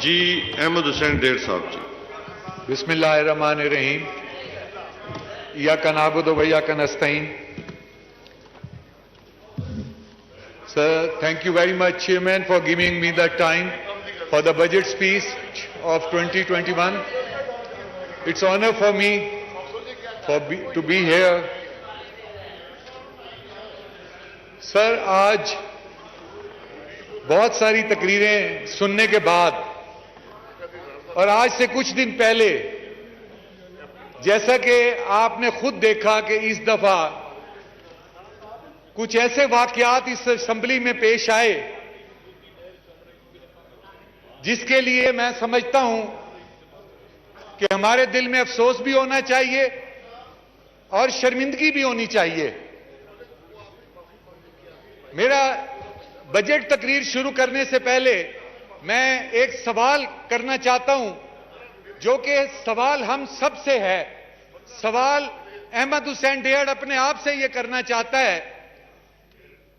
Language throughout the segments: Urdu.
جی احمد حسین ڈیر صاحب جی. بسم اللہ الرحمن الرحیم. ایاک نعبد و ایاک نستعین. Sir, thank you very much, Chairman, for giving me the time for the budget speech of 2021. It's an honor for me to be here. Sir, آج بہت ساری تقریریں سننے کے بعد اور آج سے کچھ دن پہلے جیسا کہ آپ نے خود دیکھا کہ اس دفعہ کچھ ایسے واقعات اس اسمبلی میں پیش آئے جس کے لیے میں سمجھتا ہوں کہ ہمارے دل میں افسوس بھی ہونا چاہیے اور شرمندگی بھی ہونی چاہیے. میرا بجٹ تقریر شروع کرنے سے پہلے میں ایک سوال کرنا چاہتا ہوں جو کہ سوال ہم سب سے ہے. سوال احمد حسین ڈیر اپنے آپ سے یہ کرنا چاہتا ہے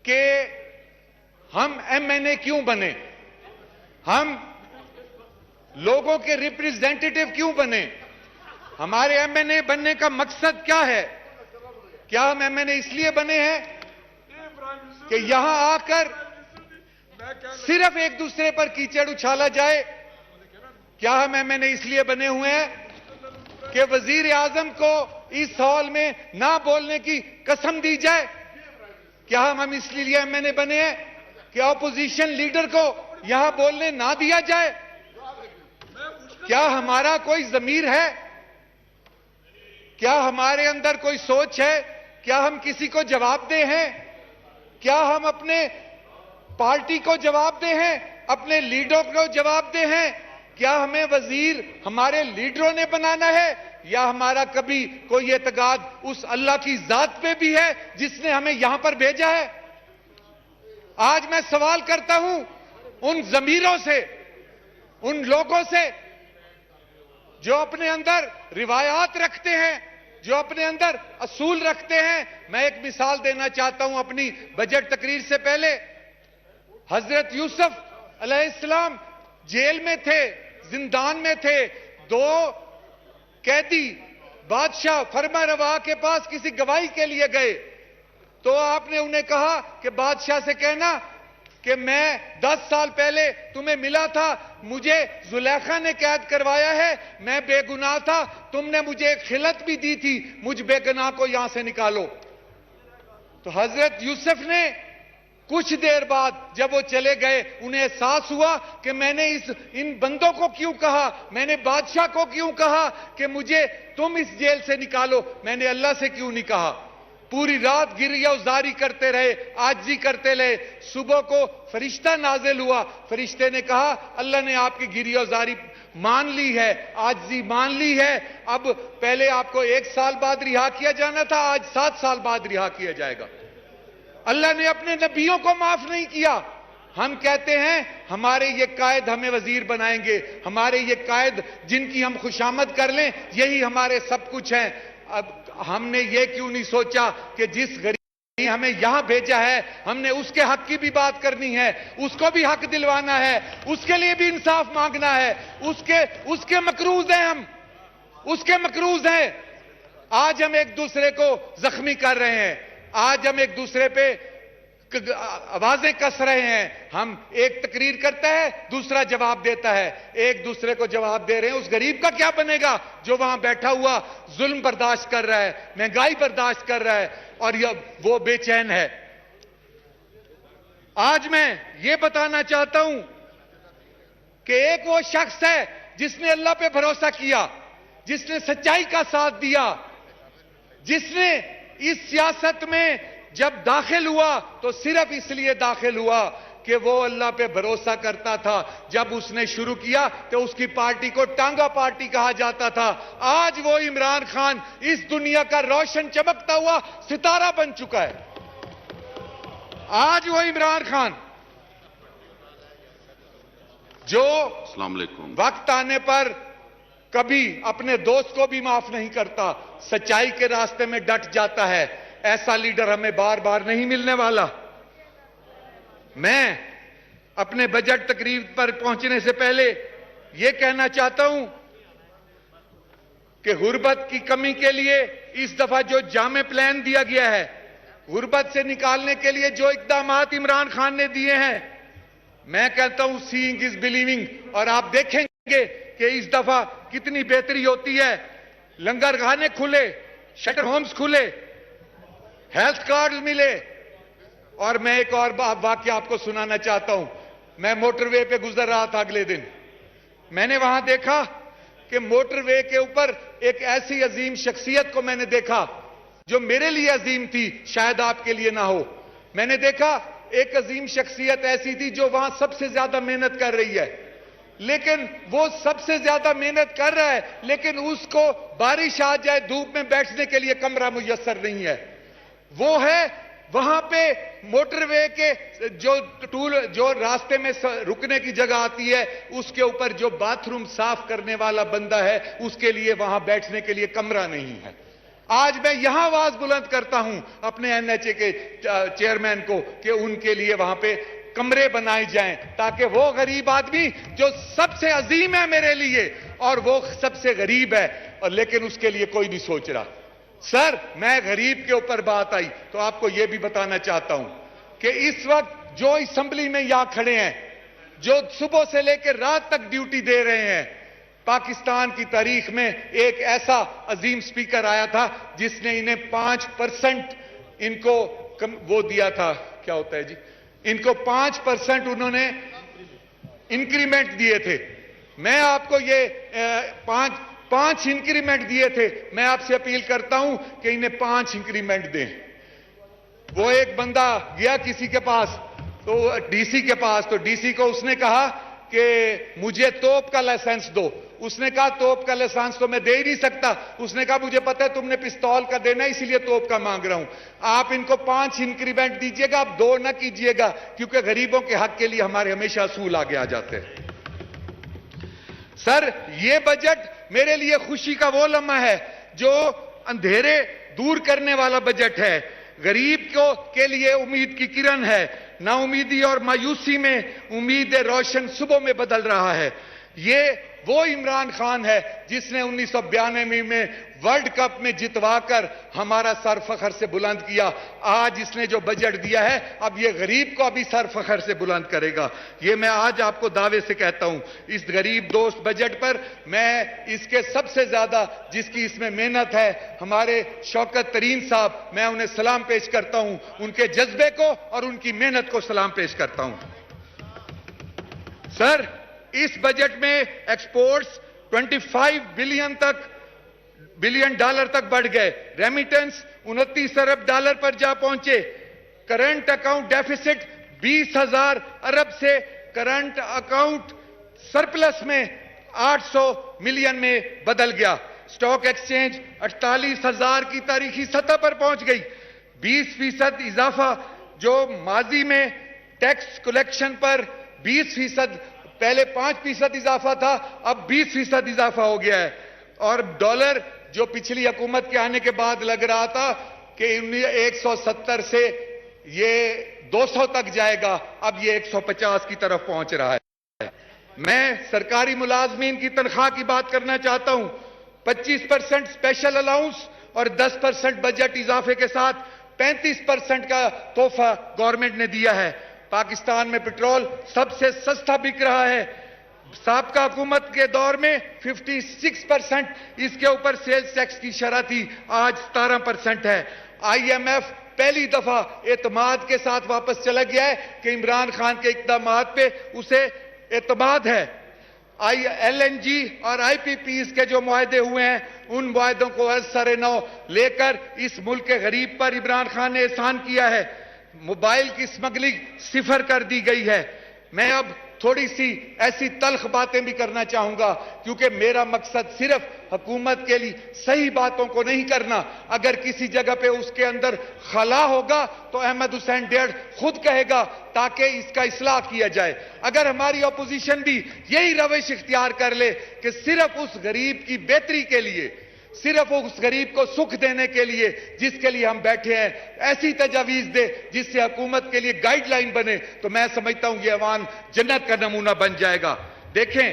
کہ ہم ایم این اے کیوں بنے, ہم لوگوں کے ریپریزنٹیٹیو کیوں بنے, ہمارے ایم این اے بننے کا مقصد کیا ہے. کیا ہم ایم این اے اس لیے بنے ہیں کہ یہاں آ کر صرف ایک دوسرے پر کیچڑ اچھالا جائے؟ کیا ہم ایم این اے اس لیے بنے ہوئے ہیں کہ وزیر اعظم کو اس ہال میں نہ بولنے کی قسم دی جائے؟ کیا ہم اس لیے ایم این اے بنے ہیں کہ اپوزیشن لیڈر کو یہاں بولنے نہ دیا جائے؟ کیا ہمارا کوئی ضمیر ہے؟ کیا ہمارے اندر کوئی سوچ ہے؟ کیا ہم کسی کو جواب دہ ہیں؟ کیا ہم اپنے پارٹی کو جواب دہ ہیں, اپنے لیڈروں کو جواب دہ ہیں؟ کیا ہمیں وزیر ہمارے لیڈروں نے بنانا ہے یا ہمارا کبھی کوئی اعتقاد اس اللہ کی ذات پہ بھی ہے جس نے ہمیں یہاں پر بھیجا ہے؟ آج میں سوال کرتا ہوں ان ضمیروں سے, ان لوگوں سے جو اپنے اندر روایات رکھتے ہیں, جو اپنے اندر اصول رکھتے ہیں. میں ایک مثال دینا چاہتا ہوں اپنی بجٹ تقریر سے پہلے. حضرت یوسف علیہ السلام جیل میں تھے, زندان میں تھے. 2 قیدی بادشاہ فرما روا کے پاس کسی گواہی کے لیے گئے تو آپ نے انہیں کہا کہ بادشاہ سے کہنا کہ میں 10 سال پہلے تمہیں ملا تھا, مجھے زلیخا نے قید کروایا ہے, میں بے گناہ تھا, تم نے مجھے ایک خلعت بھی دی تھی, مجھ بے گناہ کو یہاں سے نکالو. تو حضرت یوسف نے کچھ دیر بعد جب وہ چلے گئے انہیں احساس ہوا کہ میں نے ان بندوں کو کیوں کہا, میں نے بادشاہ کو کیوں کہا کہ مجھے تم اس جیل سے نکالو, میں نے اللہ سے کیوں نہیں کہا. پوری رات گریہ وزاری کرتے رہے, عاجزی کرتے رہے. صبح کو فرشتہ نازل ہوا, فرشتے نے کہا اللہ نے آپ کی گریہ وزاری مان لی ہے, عاجزی مان لی ہے, اب پہلے آپ کو 1 سال بعد رہا کیا جانا تھا, آج 7 سال بعد رہا کیا جائے گا. اللہ نے اپنے نبیوں کو معاف نہیں کیا. ہم کہتے ہیں ہمارے یہ قائد ہمیں وزیر بنائیں گے, ہمارے یہ قائد جن کی ہم خوشامد کر لیں یہی ہمارے سب کچھ ہیں. اب ہم نے یہ کیوں نہیں سوچا کہ جس غریب نے ہمیں یہاں بھیجا ہے ہم نے اس کے حق کی بھی بات کرنی ہے, اس کو بھی حق دلوانا ہے, اس کے لیے بھی انصاف مانگنا ہے. اس کے مقروض ہیں, ہم اس کے مقروض ہیں. آج ہم ایک دوسرے کو زخمی کر رہے ہیں, آج ہم ایک دوسرے پہ آوازیں کس رہے ہیں. ہم ایک تقریر کرتا ہے دوسرا جواب دیتا ہے, ایک دوسرے کو جواب دے رہے ہیں. اس غریب کا کیا بنے گا جو وہاں بیٹھا ہوا ظلم برداشت کر رہا ہے, مہنگائی برداشت کر رہا ہے اور وہ بے چین ہے. آج میں یہ بتانا چاہتا ہوں کہ ایک وہ شخص ہے جس نے اللہ پہ بھروسہ کیا, جس نے سچائی کا ساتھ دیا, جس نے اس سیاست میں جب داخل ہوا تو صرف اس لیے داخل ہوا کہ وہ اللہ پہ بھروسہ کرتا تھا. جب اس نے شروع کیا تو اس کی پارٹی کو ٹانگا پارٹی کہا جاتا تھا. آج وہ عمران خان اس دنیا کا روشن چمکتا ہوا ستارہ بن چکا ہے. آج وہ عمران خان جو السلام علیکم وقت آنے پر کبھی اپنے دوست کو بھی معاف نہیں کرتا, سچائی کے راستے میں ڈٹ جاتا ہے, ایسا لیڈر ہمیں بار بار نہیں ملنے والا. میں اپنے بجٹ تقریب پر پہنچنے سے پہلے یہ کہنا چاہتا ہوں کہ غربت کی کمی کے لیے اس دفعہ جو جامع پلان دیا گیا ہے، غربت سے نکالنے کے لیے جو اقدامات عمران خان نے دیے ہیں، میں کہتا ہوں سیئنگ از بلیونگ، اور آپ دیکھیں گے کہ اس دفعہ کتنی بہتری ہوتی ہے۔ لنگر خانے کھلے، شٹر ہومز کھلے، ہیلتھ کارڈ ملے۔ اور میں ایک اور واقعہ آپ کو سنانا چاہتا ہوں۔ میں موٹر وے پہ گزر رہا تھا اگلے دن، میں نے وہاں دیکھا کہ موٹر وے کے اوپر ایک ایسی عظیم شخصیت کو میں نے دیکھا جو میرے لیے عظیم تھی، شاید آپ کے لیے نہ ہو۔ میں نے دیکھا ایک عظیم شخصیت ایسی تھی جو وہاں سب سے زیادہ محنت کر رہی ہے، لیکن وہ سب سے زیادہ محنت کر رہا ہے، لیکن اس کو بارش آ جائے، دھوپ میں بیٹھنے کے لیے کمرہ میسر نہیں ہے۔ وہ ہے وہاں پہ موٹر وے کے جو راستے میں رکنے کی جگہ آتی ہے، اس کے اوپر جو باتھ روم صاف کرنے والا بندہ ہے، اس کے لیے وہاں بیٹھنے کے لیے کمرہ نہیں ہے۔ آج میں یہاں آواز بلند کرتا ہوں اپنے NHA کے چیئرمین کو کہ ان کے لیے وہاں پہ کمرے بنائے جائیں، تاکہ وہ غریب آدمی جو سب سے عظیم ہے میرے لیے اور وہ سب سے غریب ہے، اور لیکن اس کے لیے کوئی نہیں سوچ رہا۔ سر، میں غریب کے اوپر بات آئی تو آپ کو یہ بھی بتانا چاہتا ہوں کہ اس وقت جو اسمبلی میں یہاں کھڑے ہیں، جو صبح سے لے کے رات تک ڈیوٹی دے رہے ہیں، پاکستان کی تاریخ میں ایک ایسا عظیم سپیکر آیا تھا جس نے انہیں 5% ان کو وہ دیا تھا، کیا ہوتا ہے جی، ان کو 5% انہوں نے انکریمنٹ دیے تھے۔ میں آپ کو یہ پانچ انکریمنٹ دیے تھے، میں آپ سے اپیل کرتا ہوں کہ انہیں 5 انکریمنٹ دیں۔ وہ ایک بندہ گیا کسی کے پاس، تو ڈی سی کے پاس، تو ڈی سی کو اس نے کہا کہ مجھے توپ کا لائسنس دو۔ اس نے کہا توپ کا لائسنس تو میں دے ہی نہیں سکتا۔ اس نے کہا مجھے پتا ہے تم نے پستول کا دینا ہے، اسی لیے توپ کا مانگ رہا ہوں۔ آپ ان کو 5 انکریمنٹ دیجئے گا، آپ 2 نہ کیجئے گا، کیونکہ غریبوں کے حق کے لیے ہمارے ہمیشہ اصول آگے آ جاتے ہیں۔ سر، یہ بجٹ میرے لیے خوشی کا وہ لمحہ ہے جو اندھیرے دور کرنے والا بجٹ ہے، غریب کے لیے امید کی کرن ہے، نا امیدی اور مایوسی میں امید روشن صبح میں بدل رہا ہے۔ یہ وہ عمران خان ہے جس نے 1992 میں ورلڈ کپ میں جتوا کر ہمارا سر فخر سے بلند کیا۔ آج اس نے جو بجٹ دیا ہے، اب یہ غریب کو ابھی سر فخر سے بلند کرے گا۔ یہ میں آج آپ کو دعوے سے کہتا ہوں، اس غریب دوست بجٹ پر میں اس کے سب سے زیادہ جس کی اس میں محنت ہے، ہمارے شوکت ترین صاحب، میں انہیں سلام پیش کرتا ہوں، ان کے جذبے کو اور ان کی محنت کو سلام پیش کرتا ہوں۔ سر، اس بجٹ میں ایکسپورٹس 25 بلین ڈالر تک بڑھ گئے، ریمیٹنس 29 ارب ڈالر پر جا پہنچے، کرنٹ اکاؤنٹ ڈیفیسٹ 20,000 ارب سے کرنٹ اکاؤنٹ سرپلس میں 800 ملین میں بدل گیا، سٹاک ایکسچینج 48,000 کی تاریخی سطح پر پہنچ گئی، 20% اضافہ جو ماضی میں ٹیکس کلیکشن پر 20%، پہلے 5% اضافہ تھا، اب 20% اضافہ ہو گیا ہے، اور ڈالر جو پچھلی حکومت کے آنے کے بعد لگ رہا تھا کہ 170 سے یہ 200 تک جائے گا، اب یہ 150 کی طرف پہنچ رہا ہے۔ میں سرکاری ملازمین کی تنخواہ کی بات کرنا چاہتا ہوں، 25% اسپیشل الاؤنس اور 10% بجٹ اضافے کے ساتھ 35% کا تحفہ گورنمنٹ نے دیا ہے۔ پاکستان میں پیٹرول سب سے سستا بک رہا ہے، سابقہ حکومت کے دور میں 56% اس کے اوپر سیلز ٹیکس کی شرح تھی، آج 17% ہے۔ IMF پہلی دفعہ اعتماد کے ساتھ واپس چلا گیا ہے کہ عمران خان کے اقدامات پہ اسے اعتماد ہے۔ LNG اور IPPs کے جو معاہدے ہوئے ہیں، ان معاہدوں کو از سر نو لے کر اس ملک کے غریب پر عمران خان نے احسان کیا ہے۔ موبائل کی اسمگلنگ 0 کر دی گئی ہے۔ میں اب تھوڑی سی ایسی تلخ باتیں بھی کرنا چاہوں گا، کیونکہ میرا مقصد صرف حکومت کے لیے صحیح باتوں کو نہیں کرنا، اگر کسی جگہ پہ اس کے اندر خلا ہوگا تو احمد حسین ڈیڑھ خود کہے گا تاکہ اس کا اصلاح کیا جائے۔ اگر ہماری اپوزیشن بھی یہی روش اختیار کر لے کہ صرف اس غریب کی بہتری کے لیے، صرف اس غریب کو سکھ دینے کے لیے جس کے لیے ہم بیٹھے ہیں ایسی تجاویز دے جس سے حکومت کے لیے گائیڈ لائن بنے، تو میں سمجھتا ہوں یہ عوام جنت کا نمونہ بن جائے گا۔ دیکھیں،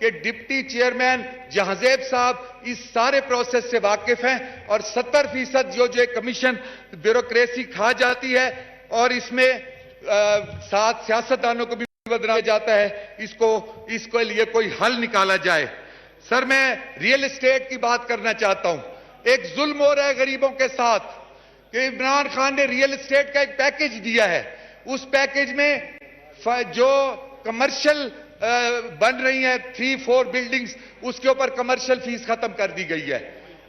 کہ ڈپٹی چیئرمین جہانزیب صاحب اس سارے پروسیس سے واقف ہیں اور 70% جو کمیشن بیوروکریسی کھا جاتی ہے اور اس میں 7 سیاستدانوں کو بھی بدنام جاتا ہے، اس کے لیے کوئی حل نکالا جائے۔ سر میں ریئل اسٹیٹ کی بات کرنا چاہتا ہوں۔ ایک ظلم ہو رہا ہے غریبوں کے ساتھ کہ عمران خان نے ریئل اسٹیٹ کا ایک پیکج دیا ہے، اس پیکج میں جو کمرشل بن رہی ہیں 3-4 بلڈنگز، اس کے اوپر کمرشل فیس ختم کر دی گئی ہے،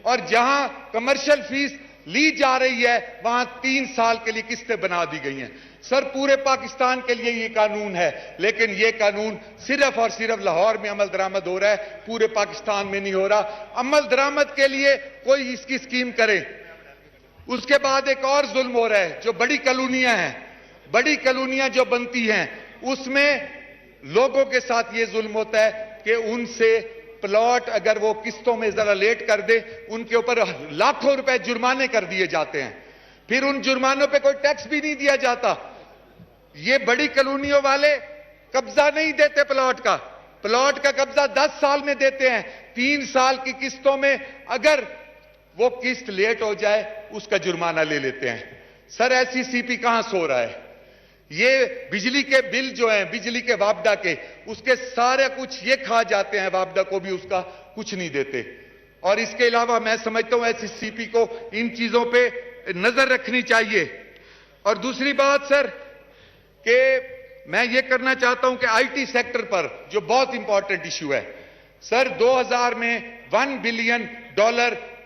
اور جہاں کمرشل فیس لی جا رہی ہے وہاں 3 سال کے لیے قسطیں بنا دی گئی ہیں۔ سر پورے پاکستان کے لیے یہ قانون ہے، لیکن یہ قانون صرف اور صرف لاہور میں عمل درآمد ہو رہا ہے، پورے پاکستان میں نہیں ہو رہا۔ عمل درآمد کے لیے کوئی اس کی اسکیم کرے۔ اس کے بعد ایک اور ظلم ہو رہا ہے، جو بڑی کالونیاں ہیں، بڑی کالونیاں جو بنتی ہیں اس میں لوگوں کے ساتھ یہ ظلم ہوتا ہے کہ ان سے پلاٹ اگر وہ قسطوں میں ذرا لیٹ کر دے ان کے اوپر لاکھوں روپے جرمانے کر دیے جاتے ہیں، پھر ان جرمانوں پہ کوئی ٹیکس بھی نہیں دیا جاتا۔ یہ بڑی کالونیوں والے قبضہ نہیں دیتے پلاٹ کا قبضہ 10 سال میں دیتے ہیں، 3 سال کی قسطوں میں اگر وہ قسط لیٹ ہو جائے اس کا جرمانہ لے لیتے ہیں۔ سر ایسی سی پی کہاں سو رہا ہے؟ یہ بجلی کے بل جو ہیں، بجلی کے وابڈہ کے، اس کے سارے کچھ یہ کھا جاتے ہیں، وابڈہ کو بھی اس کا کچھ نہیں دیتے۔ اور اس کے علاوہ میں سمجھتا ہوں ایسی سی پی کو ان چیزوں پہ نظر رکھنی چاہیے۔ اور دوسری بات سر کہ میں یہ کرنا چاہتا ہوں کہ آئی ٹی سیکٹر پر جو بہت امپورٹنٹ ایشو ہے، سر 2000 میں $1 بلین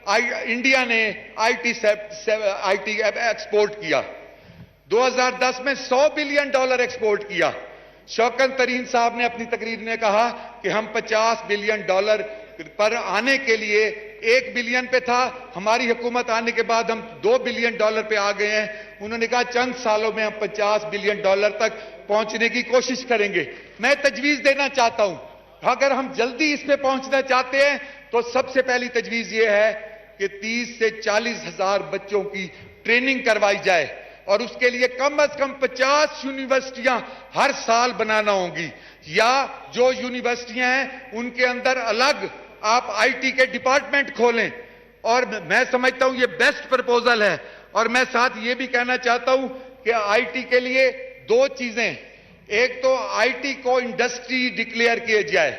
انڈیا نے آئی ٹی ایکسپورٹ کیا، 2010 میں $100 بلین ایکسپورٹ کیا۔ شوکت ترین صاحب نے اپنی تقریر میں کہا کہ ہم $50 بلین پر آنے کے لیے 1 بلین پہ تھا، ہماری حکومت آنے کے بعد ہم $2 بلین پہ آ گئے ہیں۔ انہوں نے کہا چند سالوں میں ہم $50 بلین تک پہنچنے کی کوشش کریں گے۔ میں تجویز دینا چاہتا ہوں، اگر ہم جلدی اس پہ پہنچنا چاہتے ہیں تو سب سے پہلی تجویز یہ ہے کہ 30 سے 40 ہزار بچوں کی ٹریننگ کروائی جائے، اور اس کے لیے کم از کم 50 یونیورسٹیاں ہر سال بنانا ہوں گی، یا جو یونیورسٹیاں ہیں ان کے اندر الگ آپ آئی ٹی کے ڈپارٹمنٹ کھولیں۔ اور میں سمجھتا ہوں یہ بیسٹ پرپوزل ہے۔ اور میں ساتھ یہ بھی کہنا چاہتا ہوں کہ آئی ٹی کے لیے 2 چیزیں، ایک تو آئی ٹی کو انڈسٹری ڈکلیئر کیے جائے،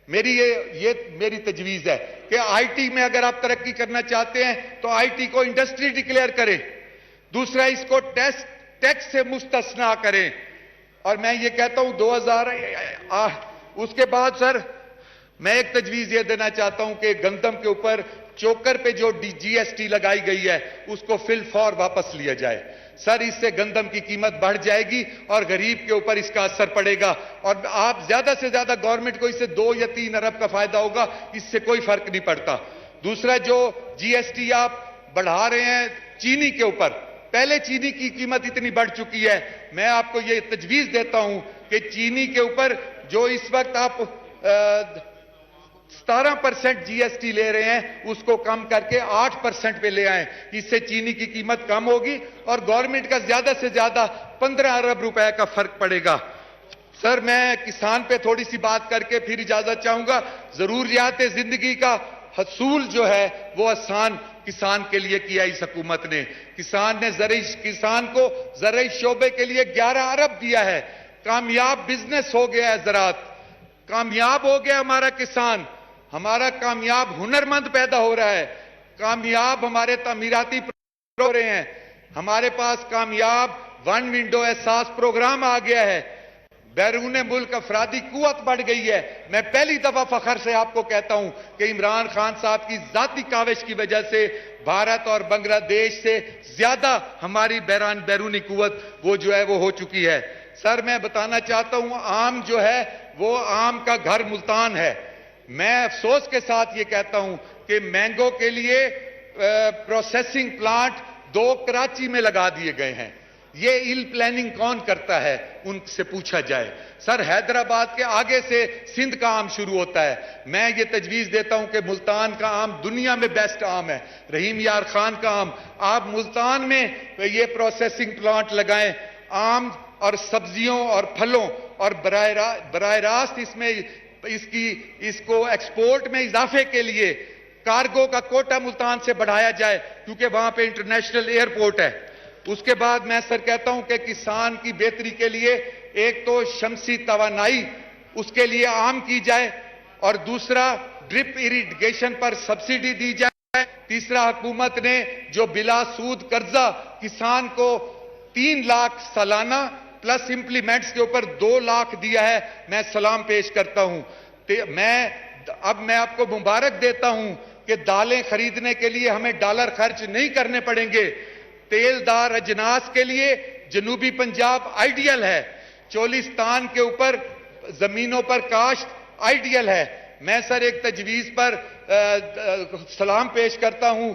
میری تجویز ہے کہ آئی ٹی میں اگر آپ ترقی کرنا چاہتے ہیں تو آئی ٹی کو انڈسٹری ڈکلیئر کریں۔ دوسرا اس کو ٹیکس سے مستثنا کریں۔ اور میں یہ کہتا ہوں 2000 اس کے بعد سر میں ایک تجویز یہ دینا چاہتا ہوں کہ گندم کے اوپر چوکر پہ جو جی ایس ٹی لگائی گئی ہے اس کو فی الفور واپس لیا جائے۔ سر اس سے گندم کی قیمت بڑھ جائے گی اور غریب کے اوپر اس کا اثر پڑے گا، اور آپ زیادہ سے زیادہ گورنمنٹ کو اس سے 2 یا 3 ارب کا فائدہ ہوگا، اس سے کوئی فرق نہیں پڑتا۔ دوسرا جو جی ایس ٹی آپ بڑھا رہے ہیں چینی کے اوپر، پہلے چینی کی قیمت اتنی بڑھ چکی ہے، میں آپ کو یہ تجویز دیتا ہوں کہ چینی کے اوپر جو اس وقت آپ 17% جی ایس ٹی لے رہے ہیں اس کو کم کر کے 8% پہ لے آئیں، اس سے چینی کی قیمت کم ہوگی اور گورنمنٹ کا زیادہ سے زیادہ 15 ارب روپے کا فرق پڑے گا۔ سر میں کسان پہ تھوڑی سی بات کر کے پھر اجازت چاہوں گا۔ ضروریات زندگی کا حصول جو ہے وہ آسان کسان کے لیے کیا اس حکومت نے۔ کسان کو زرعی شعبے کے لیے 11 ارب دیا ہے، کامیاب بزنس ہو گیا ہے زراعت، کامیاب ہو گیا ہمارا کسان، ہمارا کامیاب ہنرمند پیدا ہو رہا ہے، کامیاب ہمارے تعمیراتی ہو رہے ہیں، ہمارے پاس کامیاب ون ونڈو احساس پروگرام آ گیا ہے، بیرون ملک افرادی قوت بڑھ گئی ہے۔ میں پہلی دفعہ فخر سے آپ کو کہتا ہوں کہ عمران خان صاحب کی ذاتی کاوش کی وجہ سے بھارت اور بنگلہ دیش سے زیادہ ہماری بیرونی قوت وہ جو ہے وہ ہو چکی ہے۔ سر میں بتانا چاہتا ہوں آم جو ہے وہ آم کا گھر ملتان ہے۔ میں افسوس کے ساتھ یہ کہتا ہوں کہ مینگو کے لیے پروسیسنگ پلانٹ 2 کراچی میں لگا دیے گئے ہیں۔ یہ پلاننگ کون کرتا ہے ان سے پوچھا جائے۔ سر حیدرآباد کے آگے سے سندھ کا آم شروع ہوتا ہے۔ میں یہ تجویز دیتا ہوں کہ ملتان کا آم دنیا میں بیسٹ آم ہے، رحیم یار خان کا آم، آپ ملتان میں یہ پروسیسنگ پلانٹ لگائیں، آم اور سبزیوں اور پھلوں، اور براہ راست اس میں اس کو ایکسپورٹ میں اضافے کے لیے کارگو کا کوٹا ملتان سے بڑھایا جائے کیونکہ وہاں پہ انٹرنیشنل ایئرپورٹ ہے. اس کے بعد میں سر کہتا ہوں کہ کسان کی بہتری کے لیے ایک تو شمسی توانائی اس کے لیے عام کی جائے اور دوسرا ڈرپ اریگیشن پر سبسڈی دی جائے. تیسرا حکومت نے جو بلا سود قرضہ کسان کو 3 لاکھ سالانہ پلس امپلیمنٹس کے اوپر 2 لاکھ دیا ہے، میں سلام پیش کرتا ہوں. اب میں آپ کو مبارک دیتا ہوں کہ دالیں خریدنے کے لیے ہمیں ڈالر خرچ نہیں کرنے پڑیں گے. تیل دار اجناس کے لیے جنوبی پنجاب آئیڈیل ہے، چولستان کے اوپر زمینوں پر کاشت آئیڈیل ہے. میں سر ایک تجویز پر سلام پیش کرتا ہوں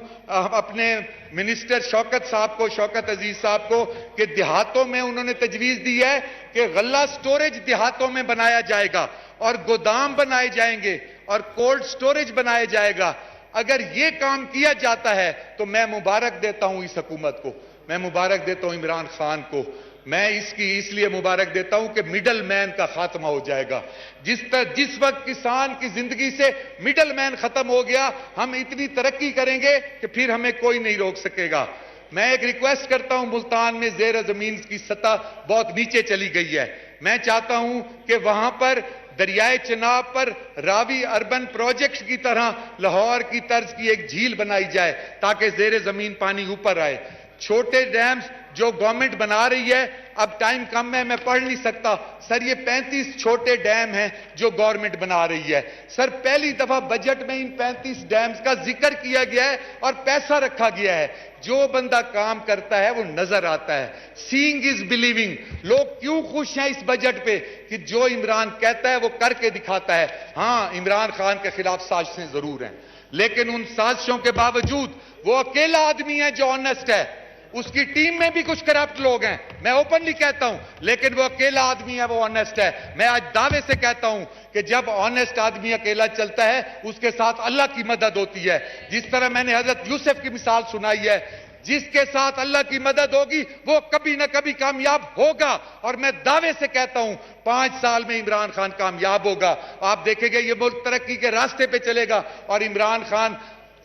اپنے منسٹر شوکت عزیز صاحب کو کہ دیہاتوں میں انہوں نے تجویز دی ہے کہ غلہ سٹوریج دیہاتوں میں بنایا جائے گا اور گودام بنائے جائیں گے اور کولڈ سٹوریج بنایا جائے گا. اگر یہ کام کیا جاتا ہے تو میں مبارک دیتا ہوں اس حکومت کو، میں مبارک دیتا ہوں عمران خان کو. میں اس لیے مبارک دیتا ہوں کہ مڈل مین کا خاتمہ ہو جائے گا. جس وقت کسان کی زندگی سے مڈل مین ختم ہو گیا ہم اتنی ترقی کریں گے کہ پھر ہمیں کوئی نہیں روک سکے گا. میں ایک ریکویسٹ کرتا ہوں، ملتان میں زیر زمین کی سطح بہت نیچے چلی گئی ہے. میں چاہتا ہوں کہ وہاں پر دریائے چناب پر راوی اربن پروجیکٹ کی طرح لاہور کی طرز کی ایک جھیل بنائی جائے تاکہ زیر زمین پانی اوپر آئے. چھوٹے ڈیمز جو گورنمنٹ بنا رہی ہے، اب ٹائم کم ہے میں پڑھ نہیں سکتا سر، یہ 35 چھوٹے ڈیم ہیں جو گورنمنٹ بنا رہی ہے. سر پہلی دفعہ بجٹ میں ان 35 ڈیمز کا ذکر کیا گیا ہے اور پیسہ رکھا گیا ہے. جو بندہ کام کرتا ہے وہ نظر آتا ہے. سینگ از بلیونگ. لوگ کیوں خوش ہیں اس بجٹ پہ کہ جو عمران کہتا ہے وہ کر کے دکھاتا ہے. ہاں عمران خان کے خلاف سازشیں ضرور ہیں لیکن ان سازشوں کے باوجود وہ اکیلا آدمی ہے جو آنیسٹ ہے. اس کی ٹیم میں بھی کچھ کرپٹ لوگ ہیں، میں اوپنلی کہتا ہوں، لیکن وہ اکیلا آدمی ہے، وہ آنیسٹ ہے. میں آج دعوے سے کہتا ہوں کہ جب آنیسٹ آدمی اکیلا چلتا ہے اس کے ساتھ اللہ کی مدد ہوتی ہے. جس طرح میں نے حضرت یوسف کی مثال سنائی ہے، جس کے ساتھ اللہ کی مدد ہوگی وہ کبھی نہ کبھی کامیاب ہوگا. اور میں دعوے سے کہتا ہوں 5 سال میں عمران خان کامیاب ہوگا. آپ دیکھیں گے یہ ملک ترقی کے راستے پہ چلے گا. اور عمران خان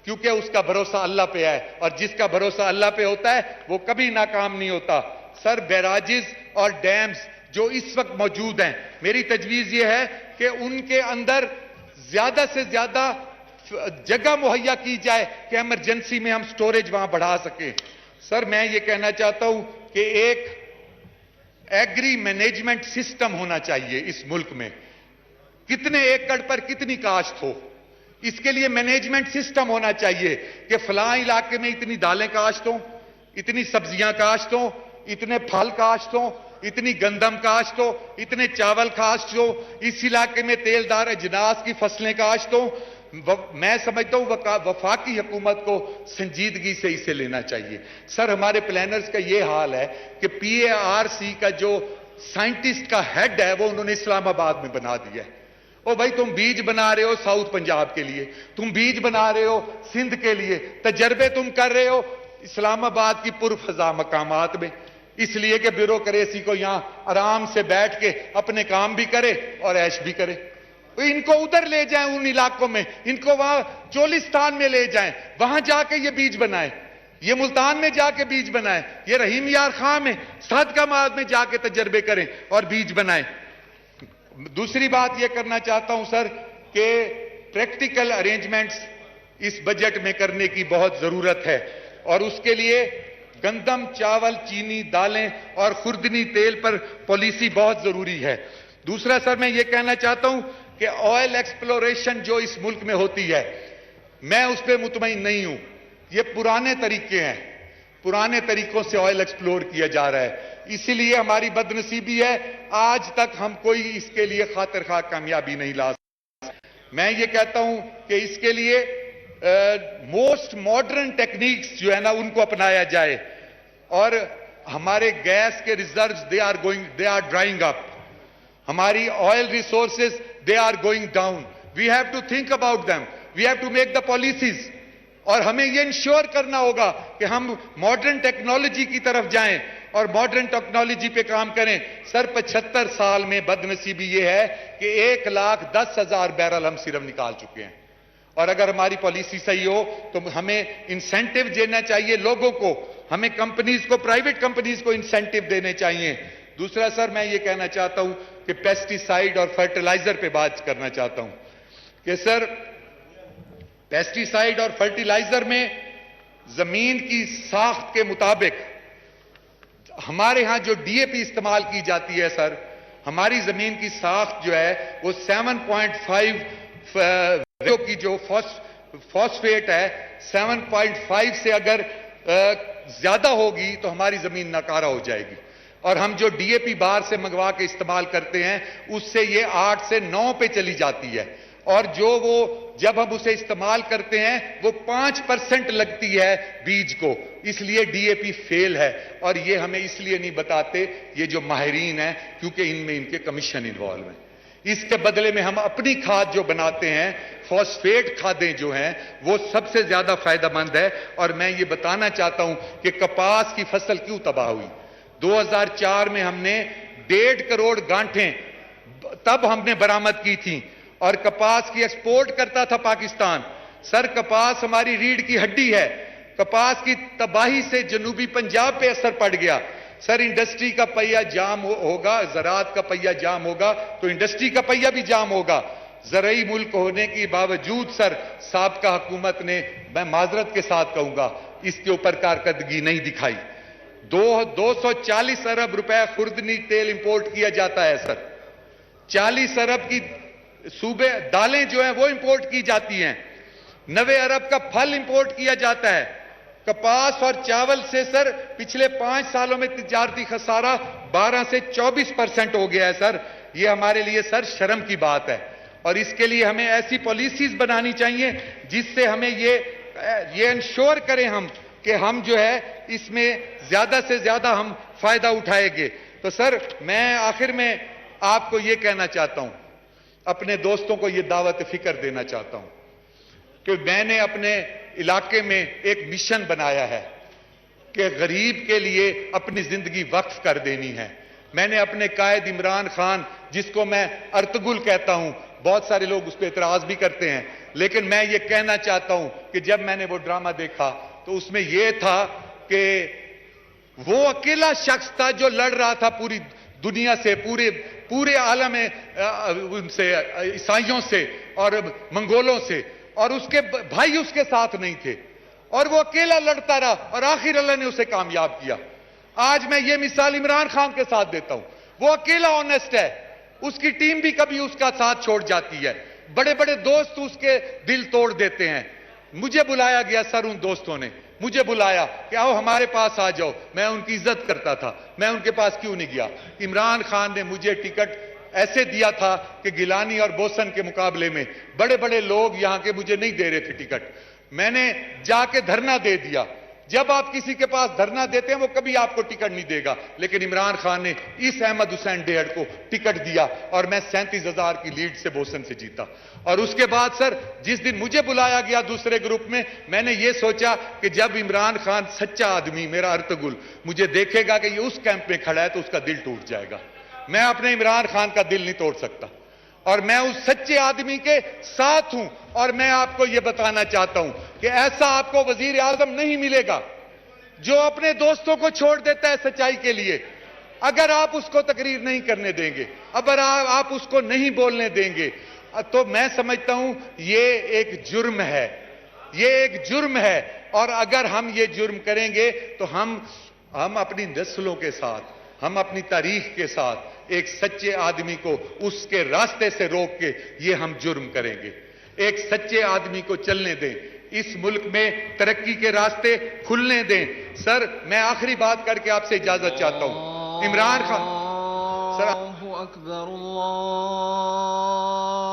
کیونکہ اس کا بھروسہ اللہ پہ ہے اور جس کا بھروسہ اللہ پہ ہوتا ہے وہ کبھی ناکام نہیں ہوتا. سر بیراجز اور ڈیمز جو اس وقت موجود ہیں، میری تجویز یہ ہے کہ ان کے اندر زیادہ سے زیادہ جگہ مہیا کی جائے کہ ایمرجنسی میں ہم سٹوریج وہاں بڑھا سکیں. سر میں یہ کہنا چاہتا ہوں کہ ایک ایگری مینجمنٹ سسٹم ہونا چاہیے اس ملک میں. کتنے ایکڑ پر کتنی کاشت ہو، اس کے لیے مینجمنٹ سسٹم ہونا چاہیے کہ فلاں علاقے میں اتنی دالیں کاشت ہوں، اتنی سبزیاں کاشت ہوں، اتنے پھل کاشت ہوں، اتنی گندم کاشت ہو، اتنے چاول کاشت ہو، اس علاقے میں تیل دار اجناس کی فصلیں کاشت ہوں. میں سمجھتا ہوں وفاقی حکومت کو سنجیدگی سے اسے لینا چاہیے. سر ہمارے پلانرز کا یہ حال ہے کہ PARC کا جو سائنٹسٹ کا ہیڈ ہے وہ انہوں نے اسلام آباد میں بنا دیا ہے. او بھائی تم بیج بنا رہے ہو ساؤتھ پنجاب کے لیے، تم بیج بنا رہے ہو سندھ کے لیے، تجربے تم کر رہے ہو اسلام آباد کی پرفضا مقامات میں، اس لیے کہ بیوروکریسی کو یہاں آرام سے بیٹھ کے اپنے کام بھی کرے اور عیش بھی کرے. ان کو ادھر لے جائیں ان علاقوں میں، ان کو وہاں چولستان میں لے جائیں، وہاں جا کے یہ بیج بنائیں، یہ ملتان میں جا کے بیج بنائیں، یہ رحیم یار خان میں صادقہ ماد میں جا کے تجربے کریں اور بیج بنائیں. دوسری بات یہ کرنا چاہتا ہوں سر کہ پریکٹیکل ارینجمنٹس اس بجٹ میں کرنے کی بہت ضرورت ہے اور اس کے لیے گندم، چاول، چینی، دالیں اور خوردنی تیل پر پالیسی بہت ضروری ہے. دوسرا سر میں یہ کہنا چاہتا ہوں کہ آئل ایکسپلوریشن جو اس ملک میں ہوتی ہے میں اس پہ مطمئن نہیں ہوں. یہ پرانے طریقے ہیں، پرانے طریقوں سے آئل ایکسپلور کیا جا رہا ہے، اسی لیے ہماری بدنصیبی ہے آج تک ہم کوئی اس کے لیے خاطر خواہ کامیابی نہیں لا سکتے. میں یہ کہتا ہوں کہ اس کے لیے موسٹ ماڈرن ٹیکنیکس جو ہے نا ان کو اپنایا جائے اور ہمارے گیس کے reserves they are drying up. ہماری oil resources they are going down. We have to think about them. We have to make the policies. اور ہمیں یہ انشور کرنا ہوگا کہ ہم ماڈرن ٹیکنالوجی کی طرف جائیں اور ماڈرن ٹیکنالوجی پہ کام کریں. سر 75 سال میں بدنصیبی یہ ہے کہ 1,10,000 بیرل ہم صرف نکال چکے ہیں. اور اگر ہماری پالیسی صحیح ہو تو ہمیں انسینٹیو دینا چاہیے لوگوں کو, ہمیں کمپنیز کو, پرائیویٹ کمپنیز کو انسینٹیو دینے چاہیے. دوسرا سر میں یہ کہنا چاہتا ہوں کہ پیسٹی سائیڈ اور فرٹیلائزر پہ بات کرنا چاہتا ہوں کہ سر پیسٹی سائیڈ اور فرٹیلائزر میں زمین کی ساخت کے مطابق ہمارے ہاں جو ڈی اے پی استعمال کی جاتی ہے سر, ہماری زمین کی ساخت جو ہے وہ 7.5 کی جو فاسفیٹ ہے 7.5 سے اگر زیادہ ہوگی تو ہماری زمین ناکارہ ہو جائے گی. اور ہم جو ڈی اے پی باہر سے منگوا کے استعمال کرتے ہیں اس سے یہ 8 سے 9 پہ چلی جاتی ہے, اور جو وہ جب ہم اسے استعمال کرتے ہیں وہ 5% لگتی ہے بیج کو, اس لیے ڈی اے پی فیل ہے. اور یہ ہمیں اس لیے نہیں بتاتے یہ جو ماہرین ہیں, کیونکہ ان میں ان کے کمیشن انوالو ہیں. اس کے بدلے میں ہم اپنی کھاد جو بناتے ہیں, فاسفیٹ کھادیں جو ہیں, وہ سب سے زیادہ فائدہ مند ہے. اور میں یہ بتانا چاہتا ہوں کہ کپاس کی فصل کیوں تباہ ہوئی. 2004 میں ہم نے 1.5 کروڑ گانٹھیں تب ہم نے برآمد کی تھیں, اور کپاس کی ایکسپورٹ کرتا تھا پاکستان. سر کپاس ہماری ریڑھ کی ہڈی ہے. کپاس کی تباہی سے جنوبی پنجاب پہ اثر پڑ گیا. سر انڈسٹری کا پہیہ جام ہوگا, زراعت کا پہیہ جام ہوگا تو انڈسٹری کا پہیہ بھی جام ہوگا. زرعی ملک ہونے کے باوجود سر سابقہ حکومت نے, میں معذرت کے ساتھ کہوں گا, اس کے اوپر کارکردگی نہیں دکھائی. 240 ارب روپے خوردنی تیل امپورٹ کیا جاتا ہے سر. 40 ارب کی صوبے دالیں جو ہیں وہ امپورٹ کی جاتی ہیں. 90 ارب کا پھل امپورٹ کیا جاتا ہے. کپاس اور چاول سے سر پچھلے 5 سالوں میں تجارتی خسارہ 12 سے 24% ہو گیا ہے سر. یہ ہمارے لیے سر شرم کی بات ہے, اور اس کے لیے ہمیں ایسی پالیسیز بنانی چاہیے جس سے ہمیں یہ انشور کریں ہم کہ ہم جو ہے اس میں زیادہ سے زیادہ ہم فائدہ اٹھائیں گے. تو سر میں آخر میں آپ کو یہ کہنا چاہتا ہوں, اپنے دوستوں کو یہ دعوت فکر دینا چاہتا ہوں کہ میں نے اپنے علاقے میں ایک مشن بنایا ہے کہ غریب کے لیے اپنی زندگی وقف کر دینی ہے. میں نے اپنے قائد عمران خان, جس کو میں ارتگل کہتا ہوں, بہت سارے لوگ اس پہ اعتراض بھی کرتے ہیں, لیکن میں یہ کہنا چاہتا ہوں کہ جب میں نے وہ ڈرامہ دیکھا تو اس میں یہ تھا کہ وہ اکیلا شخص تھا جو لڑ رہا تھا پوری دنیا سے, پورے عالم ان سے, عیسائیوں سے اور منگولوں سے, اور اس کے بھائی اس کے ساتھ نہیں تھے, اور وہ اکیلا لڑتا رہا, اور آخر اللہ نے اسے کامیاب کیا. آج میں یہ مثال عمران خان کے ساتھ دیتا ہوں. وہ اکیلا آنیسٹ ہے, اس کی ٹیم بھی کبھی اس کا ساتھ چھوڑ جاتی ہے, بڑے بڑے دوست اس کے دل توڑ دیتے ہیں. مجھے بلایا گیا سر, ان دوستوں نے مجھے بلایا کہ آؤ ہمارے پاس آ جاؤ. میں ان کی عزت کرتا تھا, میں ان کے پاس کیوں نہیں گیا. عمران خان نے مجھے ٹکٹ ایسے دیا تھا کہ گیلانی اور بوسن کے مقابلے میں بڑے بڑے لوگ یہاں کے مجھے نہیں دے رہے تھے ٹکٹ. میں نے جا کے دھرنا دے دیا. جب آپ کسی کے پاس دھرنا دیتے ہیں وہ کبھی آپ کو ٹکٹ نہیں دے گا, لیکن عمران خان نے اس احمد حسین ڈیڑھ کو ٹکٹ دیا, اور میں 37,000 کی لیڈ سے بوسن سے جیتا. اور اس کے بعد سر جس دن مجھے بلایا گیا دوسرے گروپ میں نے یہ سوچا کہ جب عمران خان سچا آدمی, میرا ارتگل, مجھے دیکھے گا کہ یہ اس کیمپ میں کھڑا ہے تو اس کا دل ٹوٹ جائے گا. میں اپنے عمران خان کا دل نہیں توڑ سکتا, اور میں اس سچے آدمی کے ساتھ ہوں. اور میں آپ کو یہ بتانا چاہتا ہوں کہ ایسا آپ کو وزیر اعظم نہیں ملے گا جو اپنے دوستوں کو چھوڑ دیتا ہے سچائی کے لیے. اگر آپ اس کو تقریر نہیں کرنے دیں گے, اگر آپ اس کو نہیں بولنے دیں گے, تو میں سمجھتا ہوں یہ ایک جرم ہے, یہ ایک جرم ہے. اور اگر ہم یہ جرم کریں گے تو ہم اپنی نسلوں کے ساتھ, ہم اپنی تاریخ کے ساتھ ایک سچے آدمی کو اس کے راستے سے روک کے یہ ہم جرم کریں گے. ایک سچے آدمی کو چلنے دیں, اس ملک میں ترقی کے راستے کھلنے دیں. سر میں آخری بات کر کے آپ سے اجازت چاہتا ہوں. عمران خان اللہ اکبر اللہ